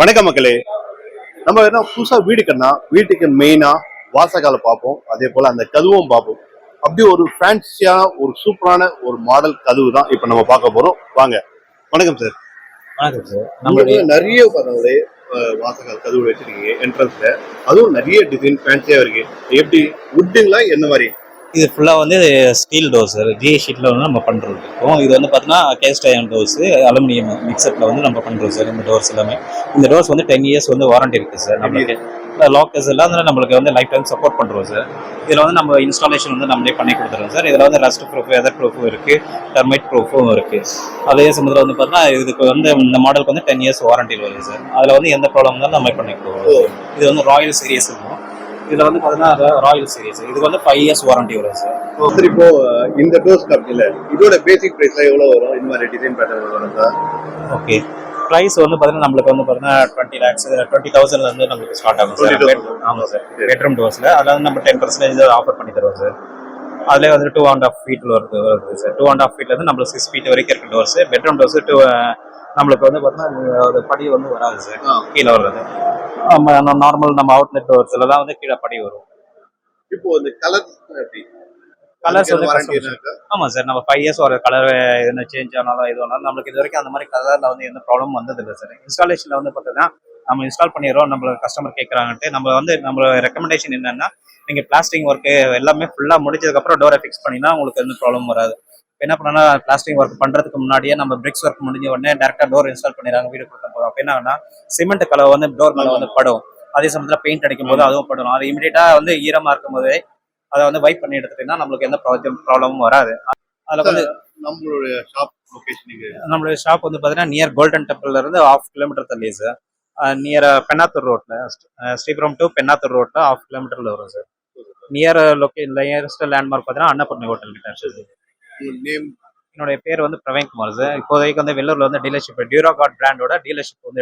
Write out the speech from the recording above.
வணக்கம் மக்களே. நம்ம என்ன புதுசா வீடு கட்டினா வீட்டுக்கு மெயினா வாசகால பார்ப்போம், அதே போல அந்த கதவும் பார்ப்போம். அப்படி ஒரு ஃபேன்சியான ஒரு சூப்பரான ஒரு மாடல் கதவு தான் இப்ப நம்ம பார்க்க போறோம். வாங்க. வணக்கம் சார். வணக்கம் சார். நம்மளுடைய நிறைய பதங்களே வாசகால் கதவு வச்சிருக்கீங்க என்ட்ரன்ஸ்ல. அதுவும் நிறைய டிசைன் ஃபேன்சியா இருக்கு. எப்படி வுட்டுங்களா என்ன மாதிரி? இது ஃபுல்லாக வந்து ஸ்டீல் டோர் சார். ஜிஏ ஷீட்டில் வந்து நம்ம பண்ணுறது இருக்கும். இது வந்து பார்த்தீங்கன்னா கேஸ்ட் அயர்ன் டோர்ஸு, அலுமினியம் மிக்சப்பில் வந்து நம்ம பண்ணுறோம் சார். இந்த டோர்ஸ் எல்லாமே இந்த டோர்ஸ் வந்து 10 இயர்ஸ் வந்து வாரண்டி இருக்குது சார். நம்மளுக்கு லாக்கர்ஸ் எல்லாம் வந்து நம்மளுக்கு வந்து லைஃப் டைம் சப்போர்ட் பண்ணுறோம் சார். இதில் வந்து நம்ம இன்ஸ்டாலேஷன் வந்து நம்மளே பண்ணி கொடுத்துருவோம் சார். இதில் வந்து ரஸ்ட் ப்ரூஃப், வெதர் ப்ரூஃபும் இருக்குது, டெர்மைட் ப்ரூஃபும் இருக்குது. அதே சமயத்தில் வந்து பார்த்தீங்கன்னா இதுக்கு வந்து இந்த மாடலுக்கு வந்து 10 இயர்ஸ் வாரண்டி வருது சார். அதில் வந்து எந்த ப்ராப்ளம் இருந்தாலும் நம்ம பண்ணி கொடுக்குறோம். இது வந்து ராயல் சீரியஸ் இருக்கும். இதுல வந்து பாத்தீங்கன்னா ராயல் சீரிஸ், இது வந்து 5 இயர்ஸ் வாரண்டி வரும் சார். சார் இப்போ இந்த டோர்ஸ் கம்பெனில இதோட பேசிக் பிரைஸ் எவ்வளவு வரும்? இந்த மாதிரி டிசைன் பேட்டர்ன் வரும் சார். ஓகே, ப்ரைஸ் வந்து பார்த்தீங்கன்னா நம்மளுக்கு வந்து பார்த்தீங்கன்னா 20 lakhs 20,000 இருந்து நம்மளுக்கு ஸ்டார்ட் ஆகும் சார். ஆமாம் சார். பெட்ரூம் டோர்ஸில் அதாவது நம்ம 10% ஆஃபர் பண்ணி தருவோம் சார். அதிலே வந்து 2.5 feet வருது சார். 2.5 feetலேருந்து நம்மளுக்கு 6 feet வரைக்கும் இருக்க டோர்ஸ். பெட்ரூம் டோர்ஸ் நம்மளுக்கு வந்து பார்த்தீங்கன்னா அது படி வந்து வராது சார், கீழே வர்றது. நார்மல் நம்ம அவுட்லெட் டோர்ஸ்லாம் வந்து கீழே படி வரும். இப்போ இந்த கலர் எப்படி? கலர்ஸ் வந்து ஆமாம் சார். நம்ம 5 இயர்ஸ் வர கலர் எதுனா சேஞ்ச் ஆனாலும் இது ஆனாலும் நம்மளுக்கு இது வரைக்கும் அந்த மாதிரி கலரில் வந்து எந்த ப்ராப்ளமும் வந்ததில்லை சார். இன்ஸ்டாலேஷனில் வந்து பார்த்தீங்கன்னா நம்ம இன்ஸ்டால் பண்ணிடுறோம், நம்மளுக்கு கஸ்டமர் கேட்குறாங்கன்ட்டு நம்ம வந்து நம்மளோட ரெக்கமெண்டேஷன் என்னன்னா, நீங்கள் பிளாஸ்டிக் ஒர்க்கு எல்லாமே ஃபுல்லாக முடிச்சதுக்கப்புறம் டோரை ஃபிக்ஸ் பண்ணினா உங்களுக்கு எந்த ப்ராப்ளம் வராது. என்ன பண்ணா பிளாஸ்டிக் ஒர்க் பண்ணுறதுக்கு முன்னாடியே நம்ம பிரிக்ஸ் ஒர்க் முடிஞ்ச உடனே டேரெக்டாக டோர் இன்ஸ்டால் பண்ணிடுறாங்க வீடு கொடுத்த போதும். அப்போ என்னன்னா சிமெண்ட் கலர் வந்து டோர் மேலே வந்து படும். அதே சமயத்தில் பெயிண்ட் அடிக்கும் போது அதுவும் படும். அது இமீடியட்டாக வந்து ஈரமாக இருக்கும் போதே அதை வந்து வைப் பண்ணி எடுத்துட்டீங்கன்னா நம்மளுக்கு எந்த ப்ராப்ளமும் வராது. அதில் வந்து நம்மளுடைய ஷாப் லொகேஷன், நம்மளுடைய ஷாப் வந்து பார்த்தீங்கன்னா நியர் கோல்டன் டெம்பிள்ல இருந்து 1/2 கிலோமீட்டர் தள்ளி சார். நியர் பெண்ணாத்தூர் ரோட்ல, ஸ்ரீபுரம் டு பெண்ணாத்தூர் ரோட்ல 1/2 கிலோமீட்டர்ல வரும் சார். நியரஸ்ட் லேண்ட்மார்க் பார்த்தீங்கன்னா அன்னபூர்ணி ஹோட்டல் கிட்ட. என்னுடைய பேர் வந்து பிரவீன் குமார் சார். இப்போதைக்கு வந்து வெள்ளூர்ல வந்து டீலர்ஷிப் டியூரா கார்ட் பிராண்டோட டீலர்ஷிப் வந்து